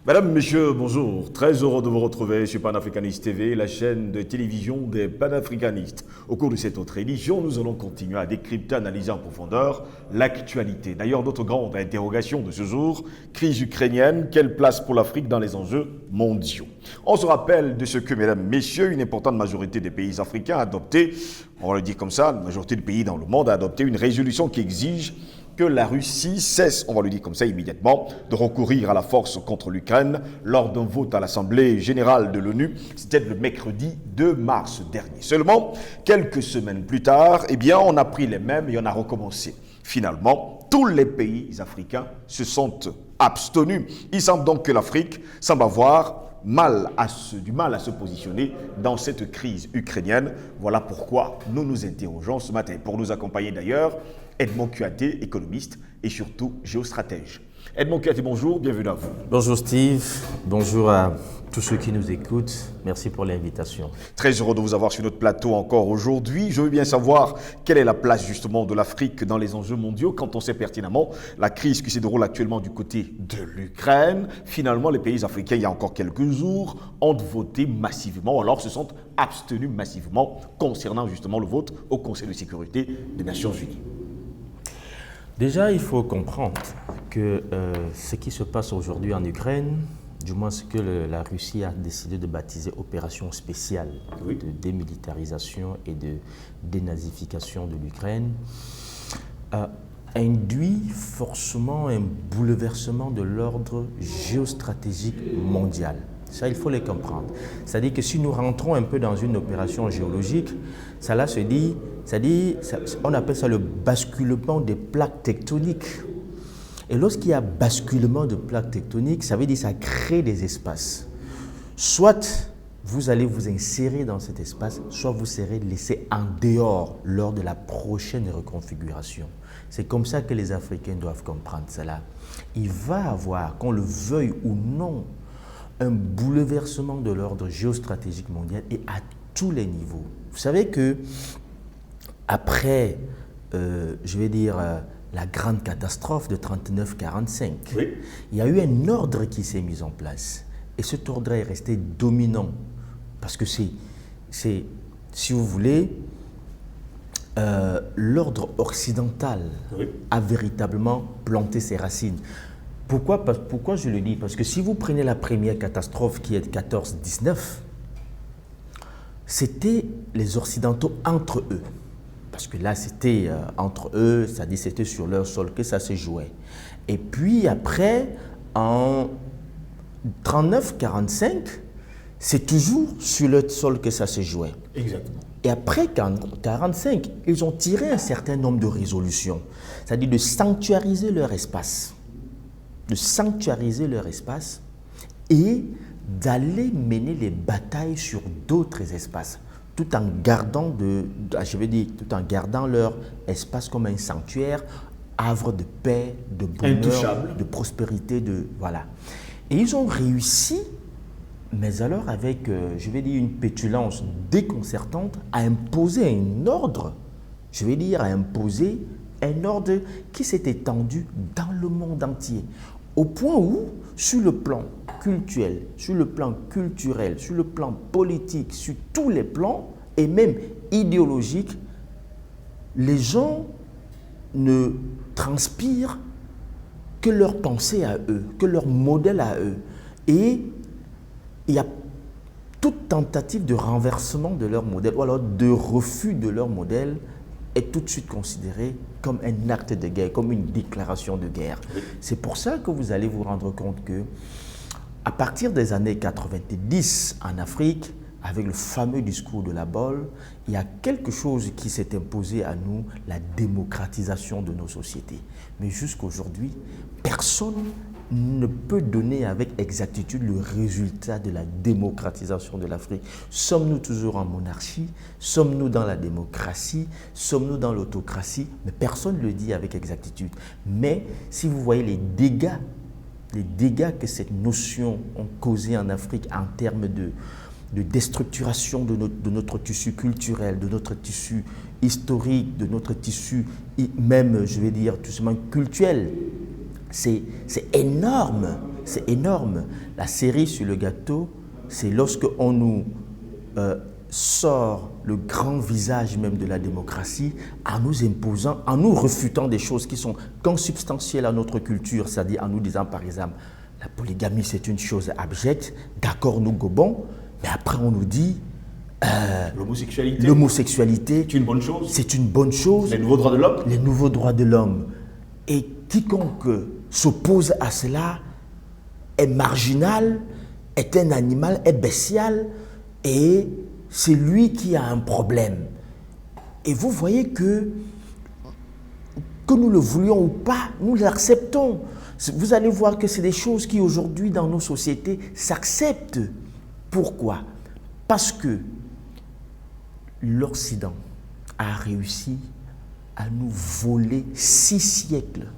Madame, Messieurs, bonjour. Très heureux de vous retrouver sur Panafricanist TV, la chaîne de télévision des panafricanistes. Au cours de cette autre édition, nous allons continuer à décrypter, analyser en profondeur l'actualité. D'ailleurs, notre grande interrogation de ce jour, crise ukrainienne, quelle place pour l'Afrique dans les enjeux mondiaux? On se rappelle de ce que, mesdames, messieurs, une importante majorité des pays africains a adopté, on va le dire comme ça, la majorité des pays dans le monde a adopté une résolution qui exige que la Russie cesse, on va le dire comme ça immédiatement, de recourir à la force contre l'Ukraine lors d'un vote à l'Assemblée générale de l'ONU. C'était le mercredi 2 mars dernier. Seulement, quelques semaines plus tard, eh bien, on a pris les mêmes et on a recommencé. Finalement, tous les pays africains se sont abstenus. Il semble donc que l'Afrique semble avoir du mal à se positionner dans cette crise ukrainienne. Voilà pourquoi nous nous interrogeons ce matin. Pour nous accompagner d'ailleurs, Edmond Kuaté, économiste et surtout géostratège. Edmond Kuaté, bonjour, bienvenue à vous. Bonjour Steve, bonjour à tous ceux qui nous écoutent. Merci pour l'invitation. Très heureux de vous avoir sur notre plateau encore aujourd'hui. Je veux bien savoir quelle est la place justement de l'Afrique dans les enjeux mondiaux quand on sait pertinemment la crise qui se déroule actuellement du côté de l'Ukraine. Finalement, les pays africains, il y a encore quelques jours, ont voté massivement, alors se sont abstenus massivement concernant justement le vote au Conseil de sécurité des Nations Unies. Déjà, il faut comprendre que ce qui se passe aujourd'hui en Ukraine, du moins ce que la Russie a décidé de baptiser opération spéciale de démilitarisation et de dénazification de l'Ukraine, induit forcément un bouleversement de l'ordre géostratégique mondial. Ça, il faut les comprendre. C'est-à-dire que si nous rentrons un peu dans une opération géologique, on appelle ça le basculement des plaques tectoniques. Et lorsqu'il y a basculement de plaques tectoniques, ça veut dire que ça crée des espaces. Soit vous allez vous insérer dans cet espace, soit vous serez laissé en dehors lors de la prochaine reconfiguration. C'est comme ça que les Africains doivent comprendre cela. Il va avoir, qu'on le veuille ou non, un bouleversement de l'ordre géostratégique mondial et à tous les niveaux. Vous savez que après, la grande catastrophe de 39-45, il y a eu un ordre qui s'est mis en place. Et cet ordre est resté dominant. Parce que c'est si vous voulez, l'ordre occidental a véritablement planté ses racines. Pourquoi je le dis? Parce que si vous prenez la première catastrophe qui est de 14-19, c'était les Occidentaux entre eux. Parce que là, c'était entre eux, c'est-à-dire c'était sur leur sol que ça se jouait. Et puis après, en 39-45, c'est toujours sur leur sol que ça se jouait. Exactement. Et après 1945, ils ont tiré un certain nombre de résolutions, c'est-à-dire de sanctuariser leur espace. Et d'aller mener les batailles sur d'autres espaces, tout en gardant leur espace comme un sanctuaire, havre de paix, de bonheur, de prospérité, voilà. Et ils ont réussi, mais alors avec, une pétulance déconcertante, à imposer un ordre, qui s'est étendu dans le monde entier. Au point où, sur le plan culturel, sur le plan politique, sur tous les plans, et même idéologique, les gens ne transpirent que leur pensée à eux, que leur modèle à eux. Et il y a toute tentative de renversement de leur modèle, ou alors de refus de leur modèle, est tout de suite considéré comme un acte de guerre, comme une déclaration de guerre. C'est pour ça que vous allez vous rendre compte que, à partir des années 90 en Afrique, avec le fameux discours de la Baule, il y a quelque chose qui s'est imposé à nous, la démocratisation de nos sociétés. Mais jusqu'aujourd'hui, personne ne peut donner avec exactitude le résultat de la démocratisation de l'Afrique. Sommes-nous toujours en monarchie? Sommes-nous dans la démocratie? Sommes-nous dans l'autocratie? Mais personne ne le dit avec exactitude. Mais si vous voyez les dégâts que cette notion ont causé en Afrique en termes de déstructuration de notre tissu culturel, de notre tissu historique, de notre tissu même, tout simplement culturel, c'est énorme. c'est énorme. La cerise sur le gâteau, c'est lorsque on nous sort le grand visage même de la démocratie en nous imposant, en nous refutant des choses qui sont consubstantielles à notre culture, c'est-à-dire en nous disant par exemple, la polygamie c'est une chose abjecte, d'accord nous gobons, mais après on nous dit l'homosexualité c'est une bonne chose. C'est une bonne chose. Les nouveaux droits de l'homme. Les nouveaux droits de l'homme. Et quiconque s'oppose à cela est marginal, est un animal, est bestial, et c'est lui qui a un problème. Et vous voyez que nous le voulions ou pas, nous l'acceptons. Vous allez voir que c'est des choses qui aujourd'hui dans nos sociétés s'acceptent. Pourquoi? Parce que l'Occident a réussi à nous voler 6 siècles.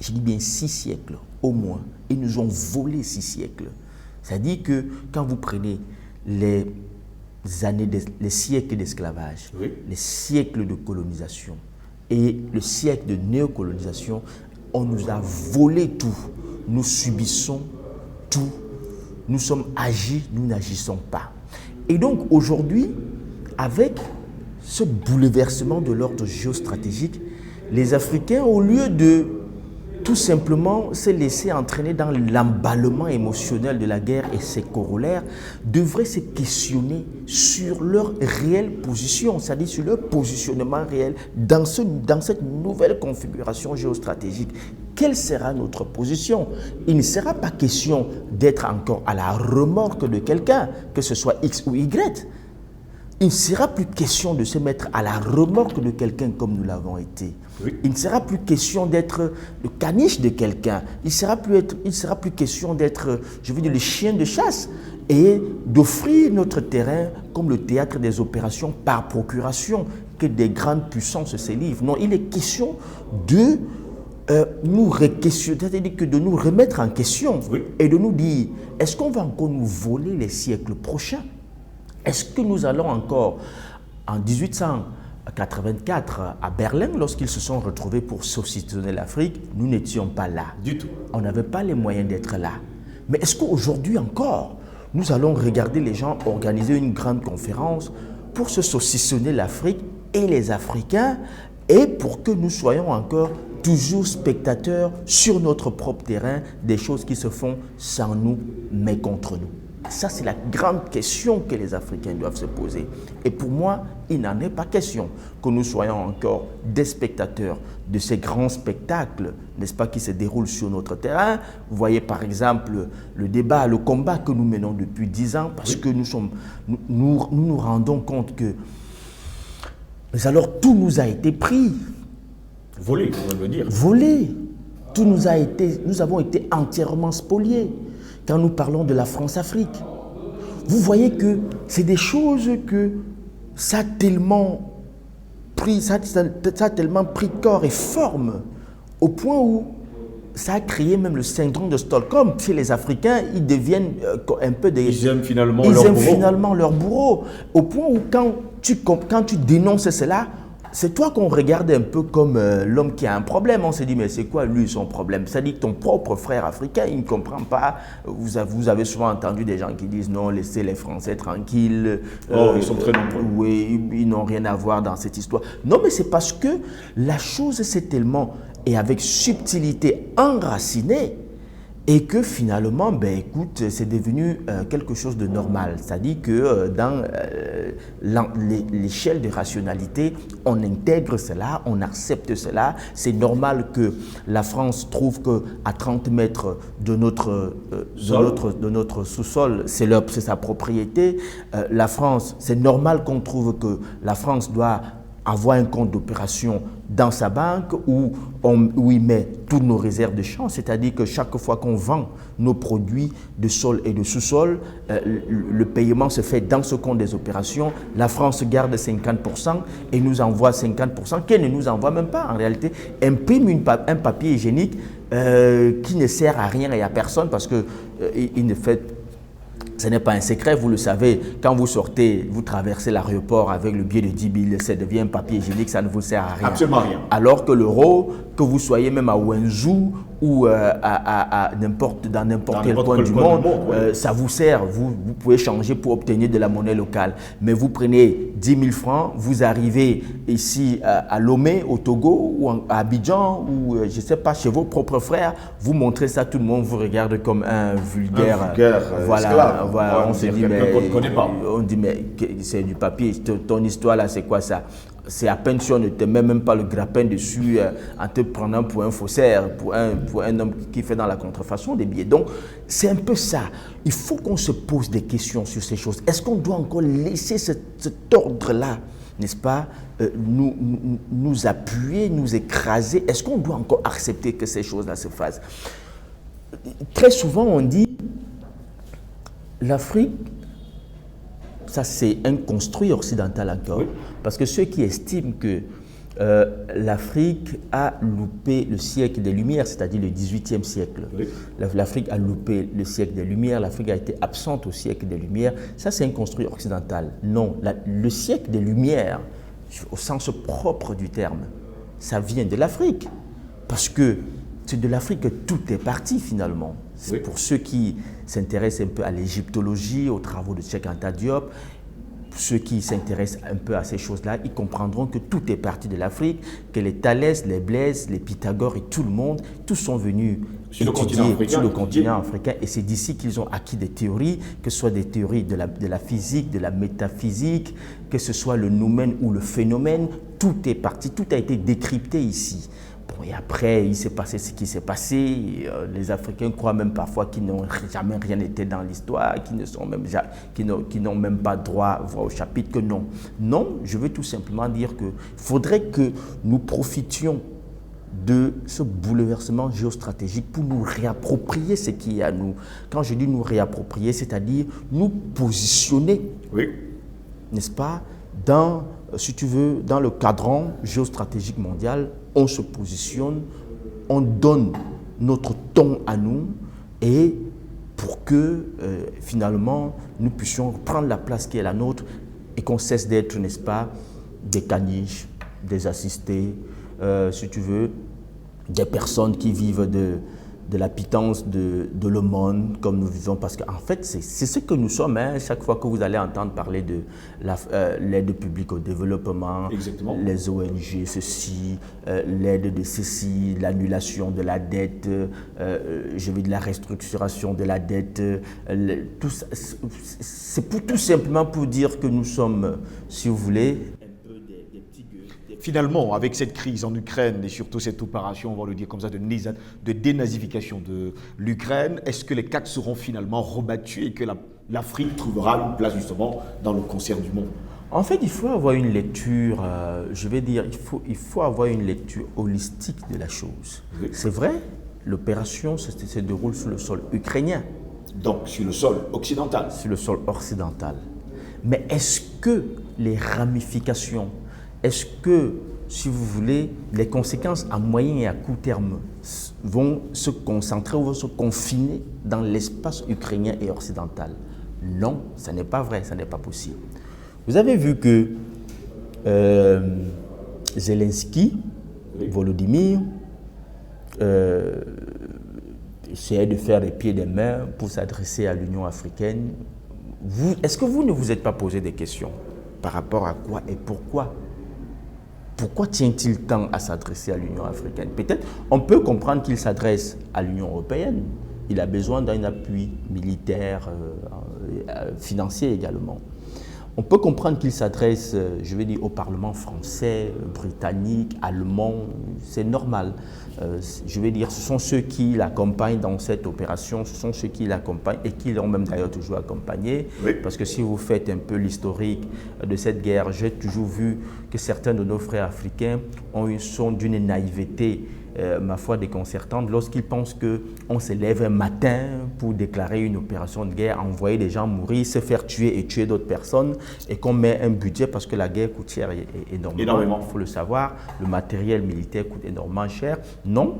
Je dis bien 6 siècles au moins. Ils nous ont volé 6 siècles. C'est-à-dire que quand vous prenez les siècles d'esclavage, oui, les siècles de colonisation et le siècle de néocolonisation, on nous a volé tout. Nous subissons tout. Nous sommes agis, nous n'agissons pas. Et donc aujourd'hui, avec ce bouleversement de l'ordre géostratégique, les Africains, au lieu de tout simplement se laisser entraîner dans l'emballement émotionnel de la guerre et ses corollaires, devraient se questionner sur leur réelle position, c'est-à-dire sur leur positionnement réel dans cette nouvelle configuration géostratégique. Quelle sera notre position? Il ne sera pas question d'être encore à la remorque de quelqu'un, que ce soit X ou Y. Il ne sera plus question de se mettre à la remorque de quelqu'un comme nous l'avons été. Oui. Il ne sera plus question d'être le caniche de quelqu'un. Il ne sera plus question d'être, je veux dire, le chien de chasse et d'offrir notre terrain comme le théâtre des opérations par procuration que des grandes puissances se livrent. Non, il est question de nous re-questionner, c'est-à-dire que de nous remettre en question, oui, et de nous dire, est-ce qu'on va encore nous voler les siècles prochains? Est-ce que nous allons encore, en 1884, à Berlin, lorsqu'ils se sont retrouvés pour saucissonner l'Afrique, nous n'étions pas là. Du tout. On n'avait pas les moyens d'être là. Mais est-ce qu'aujourd'hui encore, nous allons regarder les gens organiser une grande conférence pour se saucissonner l'Afrique et les Africains, et pour que nous soyons encore toujours spectateurs sur notre propre terrain des choses qui se font sans nous, mais contre nous? Ça, c'est la grande question que les Africains doivent se poser. Et pour moi, il n'en est pas question que nous soyons encore des spectateurs de ces grands spectacles, n'est-ce pas, qui se déroulent sur notre terrain. Vous voyez par exemple le débat, le combat que nous menons depuis 10 ans, parce que nous rendons compte que, mais alors tout nous a été pris. Volé, on va le dire. Volé. Tout nous a été, nous avons été entièrement spoliés. Quand nous parlons de la France-Afrique, vous voyez que c'est des choses que ça a tellement pris corps et forme au point où ça a créé même le syndrome de Stockholm. Chez les Africains, ils deviennent un peu des... Ils aiment finalement leur bourreau. Au point où quand tu dénonces cela, c'est toi qu'on regarde un peu comme l'homme qui a un problème. On se dit, mais c'est quoi lui son problème? C'est-à-dire que ton propre frère africain, il ne comprend pas. Vous avez souvent entendu des gens qui disent non, laissez les Français tranquilles. Ils sont très nombreux. Oui, ils n'ont rien à voir dans cette histoire. Non, mais c'est parce que la chose s'est tellement et avec subtilité enracinée, et que finalement, ben, écoute, c'est devenu quelque chose de normal. C'est-à-dire que dans l'échelle de rationalité, on intègre cela, on accepte cela. C'est normal que la France trouve qu'à 30 mètres de notre sous-sol, c'est sa propriété. La France, c'est normal qu'on trouve que la France doit avoir un compte d'opération dans sa banque où il met toutes nos réserves de change, c'est-à-dire que chaque fois qu'on vend nos produits de sol et de sous-sol, le paiement se fait dans ce compte des opérations. La France garde 50% et nous envoie 50%, qu'elle ne nous envoie même pas en réalité, imprime un papier hygiénique qui ne sert à rien et à personne parce que il ne fait... Ce n'est pas un secret, vous le savez, quand vous sortez, vous traversez l'aéroport avec le billet de 10 000, ça devient un papier hygiénique, ça ne vous sert à rien. Absolument rien. Alors que l'euro, que vous soyez même à Wenzhou ou dans n'importe quel point du monde, ça vous sert. Vous pouvez changer pour obtenir de la monnaie locale. Mais vous prenez 10 000 francs, vous arrivez ici à Lomé, au Togo, ou à Abidjan, ou je ne sais pas, chez vos propres frères, vous montrez ça, tout le monde vous regarde comme un vulgaire. Esclave. On se dit, mais qu'on ne connaît pas. On dit, mais c'est du papier, ton histoire là, c'est quoi ça? C'est à peine si on ne te met même pas le grappin dessus en te prenant pour un faussaire, pour un homme qui fait dans la contrefaçon des billets. Donc, c'est un peu ça. Il faut qu'on se pose des questions sur ces choses. Est-ce qu'on doit encore laisser cet ordre-là, n'est-ce pas, nous appuyer, nous écraser? Est-ce qu'on doit encore accepter que ces choses-là se fassent? Très souvent, on dit l'Afrique, ça c'est un construit occidental encore, oui. Parce que ceux qui estiment que l'Afrique a loupé le siècle des Lumières, c'est-à-dire le XVIIIe siècle. Oui. L'Afrique a loupé le siècle des Lumières, l'Afrique a été absente au siècle des Lumières, ça c'est un construit occidental. Non, le siècle des Lumières, au sens propre du terme, ça vient de l'Afrique, parce que c'est de l'Afrique que tout est parti finalement. Oui. Pour ceux qui s'intéressent un peu à l'égyptologie, aux travaux de Cheikh Anta Diop, ceux qui s'intéressent un peu à ces choses-là, ils comprendront que tout est parti de l'Afrique, que les Thalès, les Blaise, les Pythagore et tout le monde, tous sont venus étudier sur le continent africain. Et c'est d'ici qu'ils ont acquis des théories, que ce soit des théories de la physique, de la métaphysique, que ce soit le noumène ou le phénomène, tout est parti, tout a été décrypté ici. Bon, et après, il s'est passé ce qui s'est passé. Les Africains croient même parfois qu'ils n'ont jamais rien été dans l'histoire, qu'ils n'ont même pas droit au chapitre, que non. Non, je veux tout simplement dire qu'il faudrait que nous profitions de ce bouleversement géostratégique pour nous réapproprier ce qui est à nous. Quand je dis nous réapproprier, c'est-à-dire nous positionner, oui, n'est-ce pas, dans, si tu veux, dans le cadran géostratégique mondial. On se positionne, on donne notre ton à nous et pour que finalement nous puissions prendre la place qui est la nôtre et qu'on cesse d'être, n'est-ce pas, des caniches, des assistés, si tu veux, des personnes qui vivent de la pitance de l'aumône comme nous vivons, parce qu'en fait c'est ce que nous sommes, hein. Chaque fois que vous allez entendre parler de l'aide publique au développement, exactement, les ONG, ceci, l'aide de ceci, l'annulation de la dette, je veux dire la restructuration de la dette, tout ça, c'est tout simplement pour dire que nous sommes, si vous voulez, finalement, avec cette crise en Ukraine et surtout cette opération, on va le dire comme ça, de dénazification de l'Ukraine, est-ce que les cartes seront finalement rebattues et que l'Afrique trouvera une place justement dans le concert du monde? En fait, il faut avoir une lecture, je vais dire, il faut avoir une lecture holistique de la chose. Oui. C'est vrai, l'opération se déroule sur le sol ukrainien. Donc sur le sol occidental. Sur le sol occidental. Mais est-ce que les ramifications, est-ce que, si vous voulez, les conséquences à moyen et à court terme vont se concentrer ou vont se confiner dans l'espace ukrainien et occidental? Non, ce n'est pas vrai, ce n'est pas possible. Vous avez vu que Zelensky, oui, Volodymyr, essayait de faire des pieds et des mains pour s'adresser à l'Union africaine. Est-ce que vous ne vous êtes pas posé des questions par rapport à quoi et pourquoi? Pourquoi tient-il tant à s'adresser à l'Union africaine? Peut-être on peut comprendre qu'il s'adresse à l'Union européenne. Il a besoin d'un appui militaire, financier également. On peut comprendre qu'il s'adresse, je vais dire, au Parlement français, britannique, allemand, c'est normal. Je vais dire, ce sont ceux qui l'accompagnent dans cette opération, ce sont ceux qui l'accompagnent et qui l'ont même d'ailleurs toujours accompagné. Oui. Parce que si vous faites un peu l'historique de cette guerre, j'ai toujours vu que certains de nos frères africains sont d'une naïveté, ma foi, déconcertante, lorsqu'ils pensent qu'on se lève un matin pour déclarer une opération de guerre, envoyer des gens mourir, se faire tuer et tuer d'autres personnes, et qu'on met un budget parce que la guerre coûte cher énormément. Il faut le savoir, le matériel militaire coûte énormément cher. Non,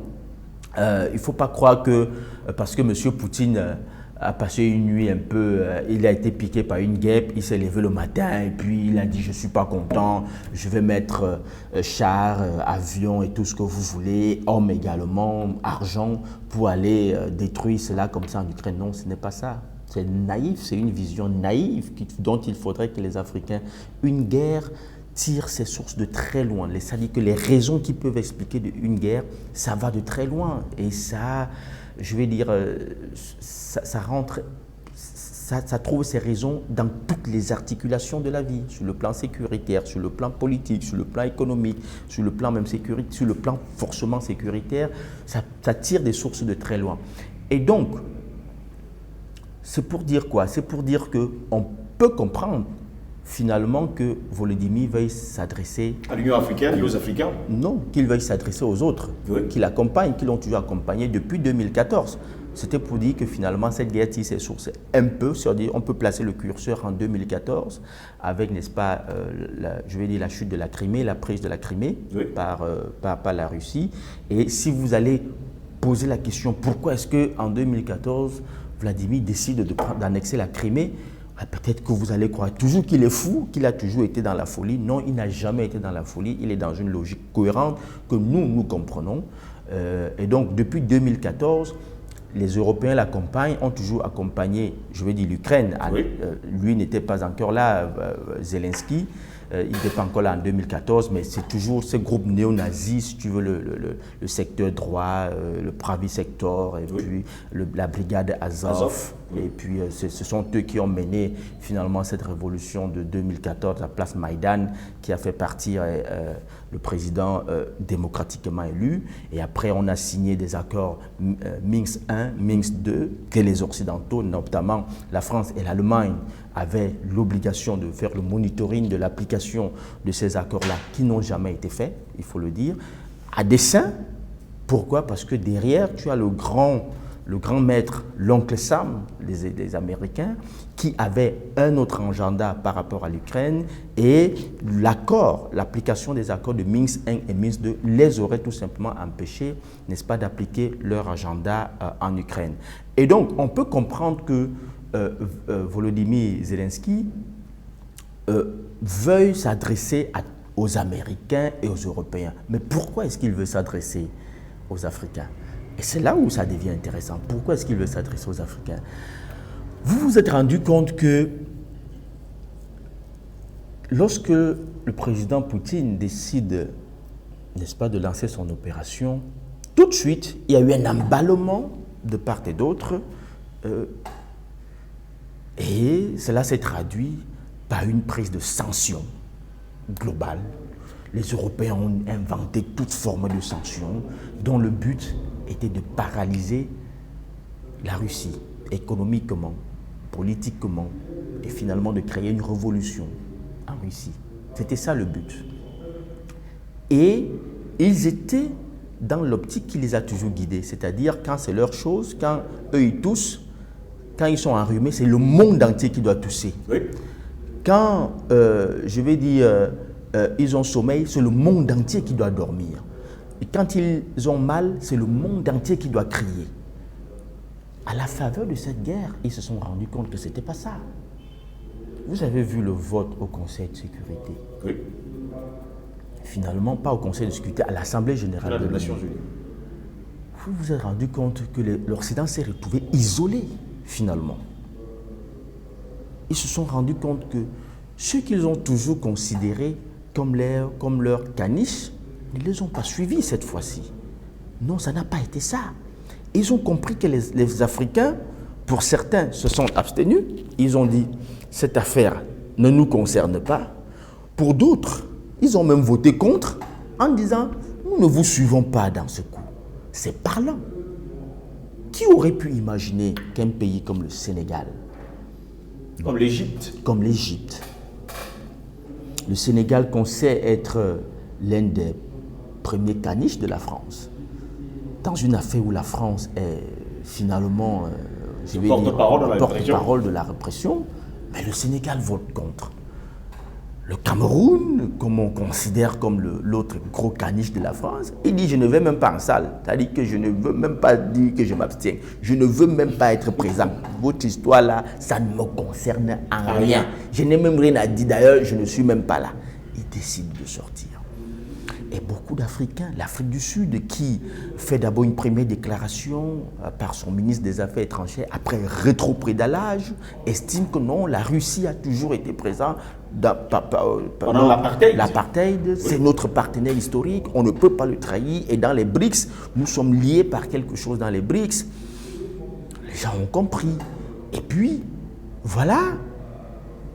il ne faut pas croire que parce que M. Poutine a passé une nuit un peu, il a été piqué par une guêpe, il s'est levé le matin et puis il a dit je ne suis pas content, je vais mettre char, avion et tout ce que vous voulez, hommes également, argent pour aller détruire cela comme ça en Ukraine. Non, ce n'est pas ça. C'est naïf, c'est une vision naïve dont il faudrait que les Africains, une guerre tire ses sources de très loin. C'est-à-dire que les raisons qui peuvent expliquer une guerre, ça va de très loin et ça, je vais dire, ça rentre, ça trouve ses raisons dans toutes les articulations de la vie, sur le plan sécuritaire, sur le plan politique, sur le plan économique, sur le plan même sécuritaire, sur le plan forcément sécuritaire, ça tire des sources de très loin. Et donc, c'est pour dire quoi? C'est pour dire qu'on peut comprendre finalement que Volodymyr veuille s'adresser à l'Union africaine et aux Africains? Non, qu'il veuille s'adresser aux autres, oui, qui l'accompagnent, qui l'ont toujours accompagné depuis 2014. C'était pour dire que finalement cette guerre tire ses sources un peu, on peut placer le curseur en 2014 avec, n'est-ce pas, je vais dire la chute de la Crimée, la prise de la Crimée oui, par la Russie. Et si vous allez poser la question pourquoi est-ce qu'en 2014, Vladimir décide d'annexer la Crimée, peut-être que vous allez croire toujours qu'il est fou, qu'il a toujours été dans la folie. Non, il n'a jamais été dans la folie. Il est dans une logique cohérente que nous comprenons. Et donc, depuis 2014, les Européens l'accompagnent, ont toujours accompagné, je veux dire, l'Ukraine. Oui. Lui n'était pas encore là, Zelensky. Il n'était pas encore là en 2014, mais c'est toujours ce groupe néo-nazi, si tu veux, le secteur droit, le Pravi Sector, et oui, puis la brigade Azov. Oui. Et puis ce sont eux qui ont mené finalement cette révolution de 2014, la place Maïdan, qui a fait partir le président démocratiquement élu. Et après, on a signé des accords Minsk 1, Minsk 2, que les Occidentaux, notamment la France et l'Allemagne, avaient l'obligation de faire le monitoring de l'application de ces accords-là, qui n'ont jamais été faits, il faut le dire, à dessein. Pourquoi? Parce que derrière, tu as le grand maître, l'oncle Sam, les Américains, qui avait un autre agenda par rapport à l'Ukraine, et l'application des accords de Minsk 1 et Minsk 2 les aurait tout simplement empêchés, n'est-ce pas, d'appliquer leur agenda en Ukraine. Et donc, on peut comprendre que Volodymyr Zelensky veuille s'adresser aux Américains et aux Européens. Mais pourquoi est-ce qu'il veut s'adresser aux Africains? Et c'est là où ça devient intéressant. Pourquoi est-ce qu'il veut s'adresser aux Africains? Vous vous êtes rendu compte que lorsque le président Poutine décide, n'est-ce pas, de lancer son opération, tout de suite, il y a eu un emballement de part et d'autre. Et cela s'est traduit par une prise de sanctions globale. Les Européens ont inventé toute forme de sanctions dont le but était de paralyser la Russie économiquement, politiquement, et finalement de créer une révolution en Russie. C'était ça le but. Et ils étaient dans l'optique qui les a toujours guidés, c'est-à-dire quand c'est leur chose, quand eux ils toussent, quand ils sont enrhumés, c'est le monde entier qui doit tousser. oui, Quand, je vais dire, ils ont sommeil, c'est le monde entier qui doit dormir. Et quand ils ont mal, c'est le monde entier qui doit crier. À la faveur de cette guerre, ils se sont rendus compte que ce n'était pas ça. Vous avez vu le vote au Conseil de sécurité. oui, Finalement, pas au Conseil de sécurité, à l'Assemblée générale des de Nations l'ONU. Unies. Vous vous êtes rendu compte que l'Occident s'est retrouvé isolé, finalement. Ils se sont rendus compte que ceux qu'ils ont toujours considérés comme leur caniche, ne les ont pas suivis cette fois-ci. Non, ça n'a pas été ça. Ils ont compris que les Africains, pour certains, se sont abstenus. Ils ont dit, cette affaire ne nous concerne pas. Pour d'autres, ils ont même voté contre en disant, nous ne vous suivons pas dans ce coup. C'est parlant. Qui aurait pu imaginer qu'un pays comme le Sénégal, Comme l'Égypte. comme l'Égypte, le Sénégal qu'on sait être l'un des premiers caniches de la France, dans une affaire où la France est finalement porte-parole de la répression. porte-parole de la répression, mais le Sénégal vote contre. Le Cameroun, comme on considère comme l'autre gros caniche de la France, il dit je ne vais même pas en salle. C'est-à-dire que je ne veux même pas dire que je m'abstiens. Je ne veux même pas être présent. Votre histoire là, ça ne me concerne en rien. Je n'ai même rien à dire d'ailleurs, je ne suis même pas là. Il décide de sortir. Et beaucoup d'Africains, l'Afrique du Sud, qui fait d'abord une première déclaration par son ministre des Affaires étrangères, après rétropédalage, estime que non, la Russie a toujours été présente pendant l'apartheid. L'apartheid, c'est notre partenaire historique, on ne peut pas le trahir. Et dans les BRICS, nous sommes liés par quelque chose dans les BRICS. Les gens ont compris. Et puis, voilà,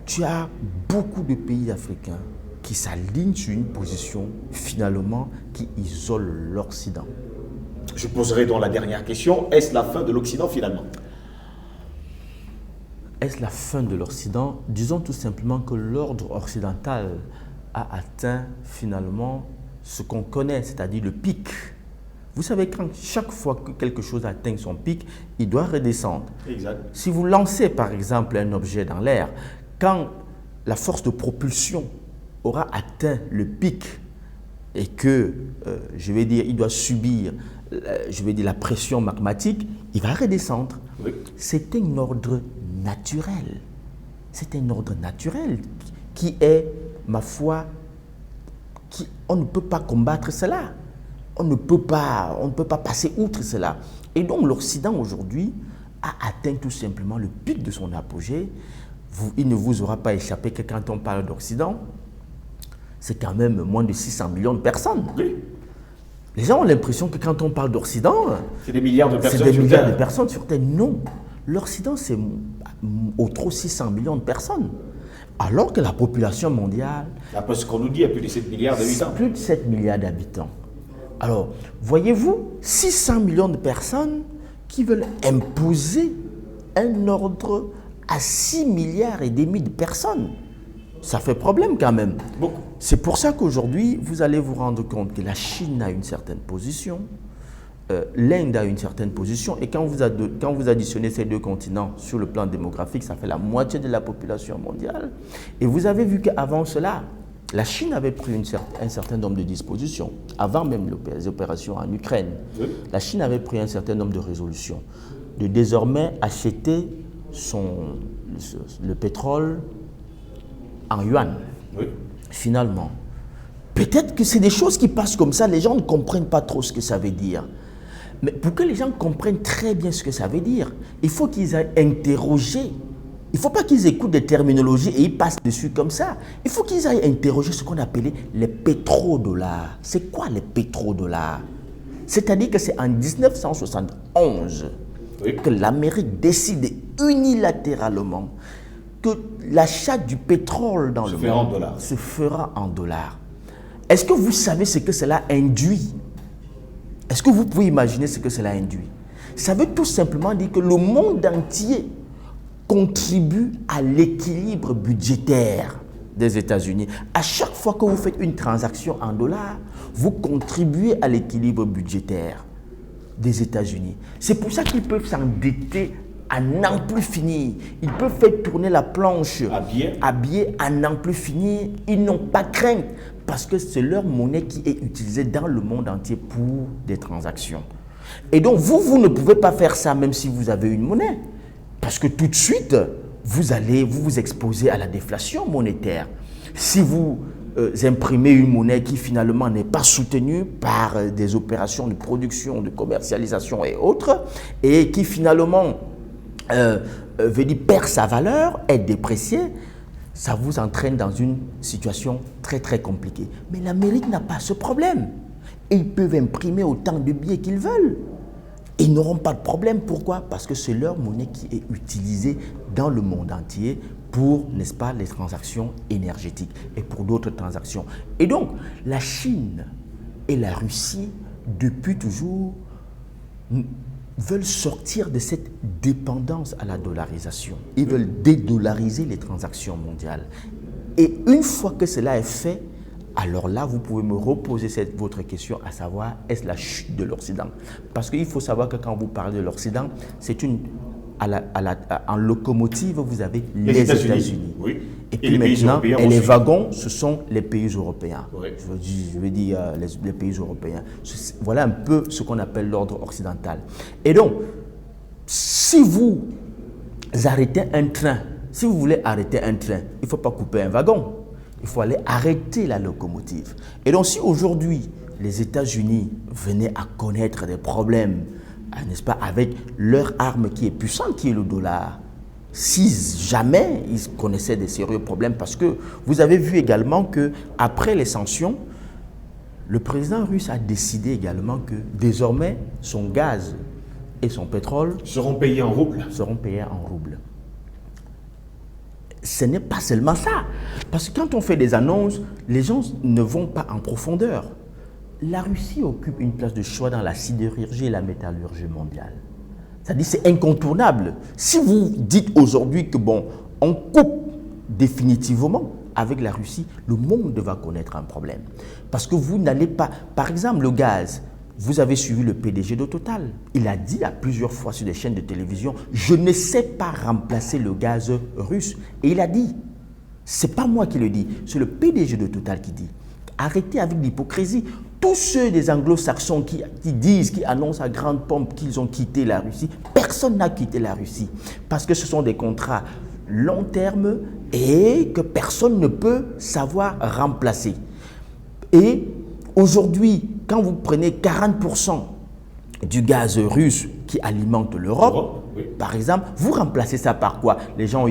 tu as beaucoup de pays africains qui s'alignent sur une position, finalement, qui isole l'Occident. Je poserai donc la dernière question. Est-ce la fin de l'Occident, finalement? Est-ce la fin de l'Occident? Disons tout simplement que l'ordre occidental a atteint, finalement, ce qu'on connaît, c'est-à-dire le pic. Vous savez, quand chaque fois que quelque chose atteint son pic, il doit redescendre. Exact. Si vous lancez, par exemple, un objet dans l'air, quand la force de propulsion aura atteint le pic et que, je vais dire, il doit subir, la pression magmatique, il va redescendre. Oui. C'est un ordre naturel. C'est un ordre naturel qui est, ma foi, on ne peut pas combattre cela. On ne peut pas passer outre cela. Et donc l'Occident aujourd'hui a atteint tout simplement le pic de son apogée. Il ne vous aura pas échappé que quand on parle d'Occident, c'est quand même moins de 600 millions de personnes. Oui. Les gens ont l'impression que quand on parle d'Occident, c'est des milliards de personnes. C'est des milliards de personnes sur Terre. Non. L'Occident, c'est au trop 600 millions de personnes. Alors que la population mondiale... Après ce qu'on nous dit, il y a plus de 7 milliards d'habitants. Plus de 7 milliards d'habitants. Alors, voyez-vous, 600 millions de personnes qui veulent imposer un ordre à 6 milliards et demi de personnes. Ça fait problème quand même. Beaucoup. C'est pour ça qu'aujourd'hui, vous allez vous rendre compte que la Chine a une certaine position, l'Inde a une certaine position, et quand vous additionnez ces deux continents sur le plan démographique, ça fait la moitié de la population mondiale. Et vous avez vu qu'avant cela, la Chine avait pris un certain nombre de dispositions, avant même les opérations en Ukraine. Oui. La Chine avait pris un certain nombre de résolutions, de désormais acheter le pétrole en yuan. Oui. Finalement, peut-être que c'est des choses qui passent comme ça, les gens ne comprennent pas trop ce que ça veut dire. Mais pour que les gens comprennent très bien ce que ça veut dire, il faut qu'ils aient interrogé. Il ne faut pas qu'ils écoutent des terminologies et ils passent dessus comme ça. Il faut qu'ils aillent interroger ce qu'on appelait les pétrodollars. C'est quoi les pétrodollars? C'est-à-dire que c'est en 1971 que l'Amérique décide unilatéralement que l'achat du pétrole dans le monde se fera en dollars. Est-ce que vous savez ce que cela induit? Est-ce que vous pouvez imaginer ce que cela induit? Ça veut tout simplement dire que le monde entier contribue à l'équilibre budgétaire des États-Unis. À chaque fois que vous faites une transaction en dollars, vous contribuez à l'équilibre budgétaire des États-Unis. C'est pour ça qu'ils peuvent s'endetter à n'en plus finir. Ils peuvent faire tourner la planche à billets à n'en plus finir. Ils n'ont pas crainte parce que c'est leur monnaie qui est utilisée dans le monde entier pour des transactions. Et donc, vous ne pouvez pas faire ça même si vous avez une monnaie. Parce que tout de suite, vous allez vous exposer à la déflation monétaire. Si vous imprimez une monnaie qui finalement n'est pas soutenue par des opérations de production, de commercialisation et autres, et qui finalement perd sa valeur, est dépréciée, ça vous entraîne dans une situation très très compliquée. Mais l'Amérique n'a pas ce problème. Ils peuvent imprimer autant de billets qu'ils veulent. Ils n'auront pas de problème. Pourquoi? Parce que c'est leur monnaie qui est utilisée dans le monde entier pour, n'est-ce pas, les transactions énergétiques et pour d'autres transactions. Et donc, la Chine et la Russie, depuis toujours, veulent sortir de cette dépendance à la dollarisation. Ils veulent dédollariser les transactions mondiales. Et une fois que cela est fait, alors là, vous pouvez me reposer votre question, à savoir, est-ce la chute de l'Occident? Parce qu'il faut savoir que quand vous parlez de l'Occident, c'est en locomotive, vous avez les États-Unis. Oui. Et puis maintenant, les wagons, ce sont les pays européens. Oui. Je veux dire les pays européens. Voilà un peu ce qu'on appelle l'ordre occidental. Et donc, si vous arrêtez un train, si vous voulez arrêter un train, il ne faut pas couper un wagon. Il faut aller arrêter la locomotive. Et donc, si aujourd'hui, les États-Unis venaient à connaître des problèmes, n'est-ce pas, avec leur arme qui est puissante, qui est le dollar, si jamais ils connaissaient des sérieux problèmes, parce que vous avez vu également qu'après les sanctions, le président russe a décidé également que désormais son gaz et son pétrole seront payés en roubles. Ce n'est pas seulement ça, parce que quand on fait des annonces, les gens ne vont pas en profondeur. La Russie occupe une place de choix dans la sidérurgie et la métallurgie mondiale. C'est-à-dire c'est incontournable. Si vous dites aujourd'hui que bon, on coupe définitivement avec la Russie, le monde va connaître un problème. Parce que vous n'allez pas... Par exemple, le gaz, vous avez suivi le PDG de Total. Il a dit à plusieurs fois sur des chaînes de télévision, je ne sais pas remplacer le gaz russe. Et il a dit, c'est pas moi qui le dis, c'est le PDG de Total qui dit, arrêtez avec l'hypocrisie. Tous ceux des anglo-saxons qui disent, qui annoncent à grande pompe qu'ils ont quitté la Russie, personne n'a quitté la Russie parce que ce sont des contrats long terme et que personne ne peut savoir remplacer. Et aujourd'hui, quand vous prenez 40% du gaz russe qui alimente l'Europe, oui. Par exemple, vous remplacez ça par quoi? Les gens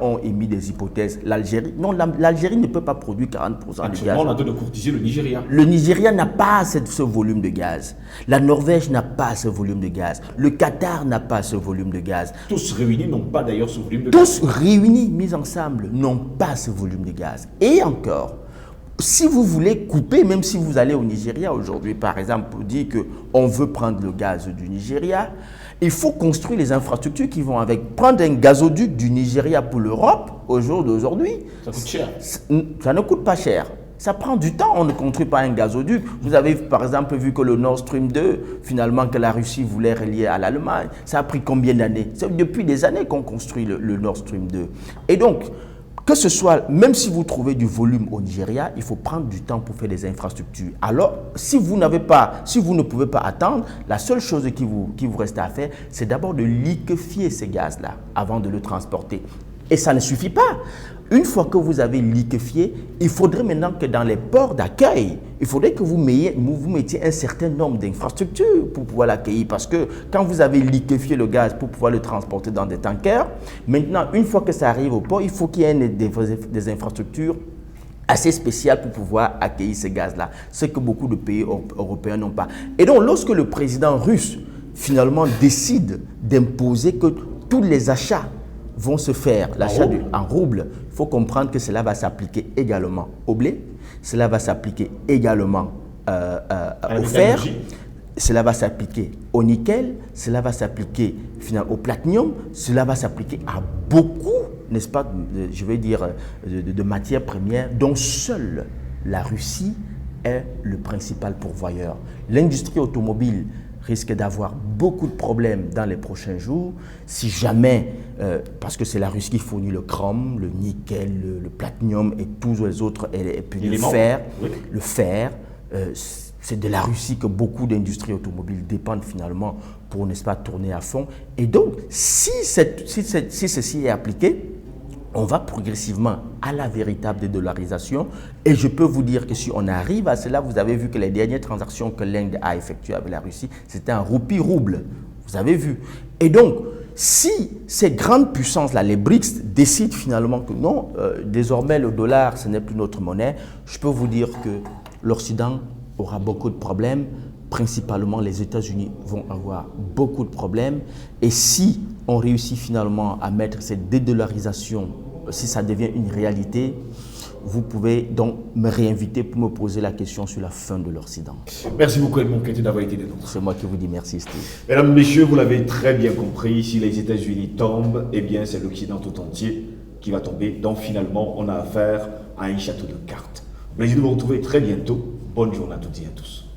ont émis des hypothèses. L'Algérie, non, l'Algérie ne peut pas produire 40% du gaz. Actuellement, on a de courtiser le Nigeria. Le Nigeria n'a pas ce volume de gaz. La Norvège n'a pas ce volume de gaz. Le Qatar n'a pas ce volume de gaz. Tous réunis n'ont pas d'ailleurs ce volume de gaz. Tous réunis, mis ensemble, n'ont pas ce volume de gaz. Et encore, si vous voulez couper, même si vous allez au Nigeria aujourd'hui, par exemple, pour dire qu'on veut prendre le gaz du Nigeria, il faut construire les infrastructures qui vont avec. Prendre un gazoduc du Nigeria pour l'Europe, au jour d'aujourd'hui, ça coûte cher. Ça ne coûte pas cher. Ça prend du temps, on ne construit pas un gazoduc. Vous avez par exemple vu que le Nord Stream 2, finalement que la Russie voulait relier à l'Allemagne, ça a pris combien d'années? C'est depuis des années qu'on construit le Nord Stream 2. Et donc, que ce soit, même si vous trouvez du volume au Nigeria, il faut prendre du temps pour faire des infrastructures. Alors, si vous ne pouvez pas attendre, la seule chose qui vous reste à faire, c'est d'abord de liquéfier ces gaz-là avant de le transporter. Et ça ne suffit pas. Une fois que vous avez liquéfié, il faudrait maintenant que dans les ports d'accueil, il faudrait que vous mettiez un certain nombre d'infrastructures pour pouvoir l'accueillir. Parce que quand vous avez liquéfié le gaz pour pouvoir le transporter dans des tankers, maintenant, une fois que ça arrive au port, il faut qu'il y ait des infrastructures assez spéciales pour pouvoir accueillir ces gaz-là. Ce que beaucoup de pays européens n'ont pas. Et donc, lorsque le président russe, finalement, décide d'imposer que tous les achats vont se faire, l'achat en roubles, il faut comprendre que cela va s'appliquer également au blé, cela va s'appliquer également au fer, cela va s'appliquer au nickel, cela va s'appliquer au platinium, cela va s'appliquer à beaucoup, n'est-ce pas, je vais dire, de matières premières dont seule la Russie est le principal pourvoyeur. L'industrie automobile risque d'avoir beaucoup de problèmes dans les prochains jours si jamais, parce que c'est la Russie qui fournit le chrome, le nickel, le platinium et tous les autres, et puis le fer. Oui. Le fer, c'est de la Russie que beaucoup d'industries automobiles dépendent finalement pour, n'est-ce pas, tourner à fond. Et donc, si ceci est appliqué, on va progressivement à la véritable dédollarisation. Et je peux vous dire que si on arrive à cela, vous avez vu que les dernières transactions que l'Inde a effectuées avec la Russie, c'était un roupie-rouble. Vous avez vu. Et donc, si ces grandes puissances-là, les BRICS, décident finalement que non, désormais le dollar, ce n'est plus notre monnaie, je peux vous dire que l'Occident aura beaucoup de problèmes. Principalement, les États-Unis vont avoir beaucoup de problèmes. Et si on réussit finalement à mettre cette dédollarisation, si ça devient une réalité, vous pouvez donc me réinviter pour me poser la question sur la fin de l'Occident. Merci beaucoup, Edmond Keïté, d'avoir été des nôtres. C'est moi qui vous dis merci, Steve. Mesdames, Messieurs, vous l'avez très bien compris, si les États-Unis tombent, eh bien c'est l'Occident tout entier qui va tomber. Donc finalement, on a affaire à un château de cartes. Plaisir de vous retrouver très bientôt. Bonne journée à toutes et à tous.